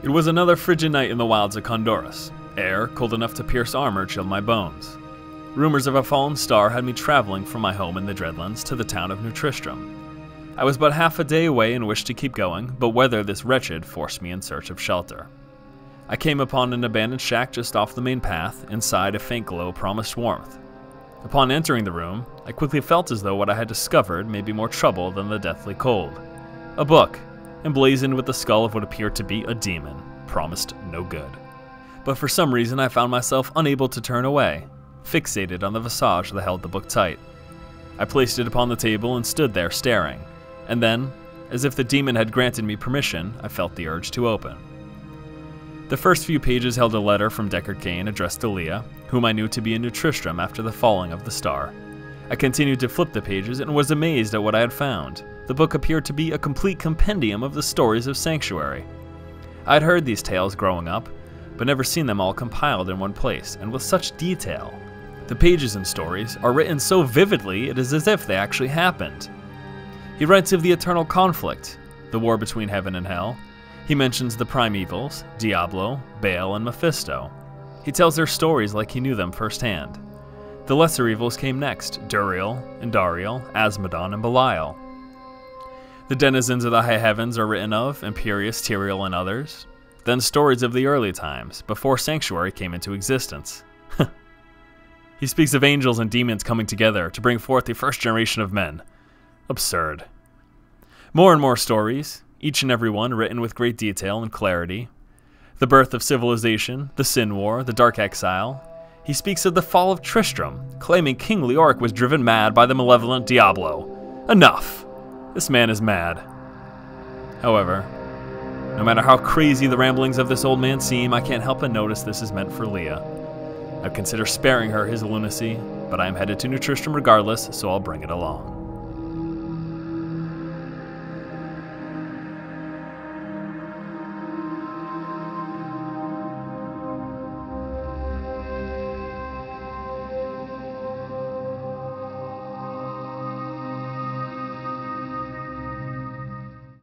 It was another frigid night in the wilds of Honduras. Air, cold enough to pierce armor, chilled my bones. Rumors of a fallen star had me traveling from my home in the Dreadlands to the town of New Tristram. I was but half a day away and wished to keep going, but weather this wretched forced me in search of shelter. I came upon an abandoned shack just off the main path. Inside, a faint glow promised warmth. Upon entering the room, I quickly felt as though what I had discovered may be more trouble than the deathly cold. A book, emblazoned with the skull of what appeared to be a demon, promised no good. But for some reason I found myself unable to turn away, fixated on the visage that held the book tight. I placed it upon the table and stood there staring, and then, as if the demon had granted me permission, I felt the urge to open. The first few pages held a letter from Deckard Cain addressed to Leah, whom I knew to be in New Tristram after the falling of the star. I continued to flip the pages and was amazed at what I had found. The book appeared to be a complete compendium of the stories of Sanctuary. I had heard these tales growing up, but never seen them all compiled in one place, and with such detail. The pages and stories are written so vividly it is as if they actually happened. He writes of the eternal conflict, the war between heaven and hell. He mentions the primevals, Diablo, Baal, and Mephisto. He tells their stories like he knew them firsthand. The lesser evils came next, Duriel, Indariel, Asmodon, and Belial. The denizens of the high heavens are written of, Imperius, Tyrael, and others. Then stories of the early times, before Sanctuary came into existence. He speaks of angels and demons coming together to bring forth the first generation of men. Absurd. More and more stories, each and every one written with great detail and clarity. The birth of civilization, the Sin War, the Dark Exile. He speaks of the fall of Tristram, claiming King Leoric was driven mad by the malevolent Diablo. Enough! This man is mad. However, no matter how crazy the ramblings of this old man seem, I can't help but notice this is meant for Leah. I'd consider sparing her his lunacy, but I am headed to New Tristram regardless, so I'll bring it along.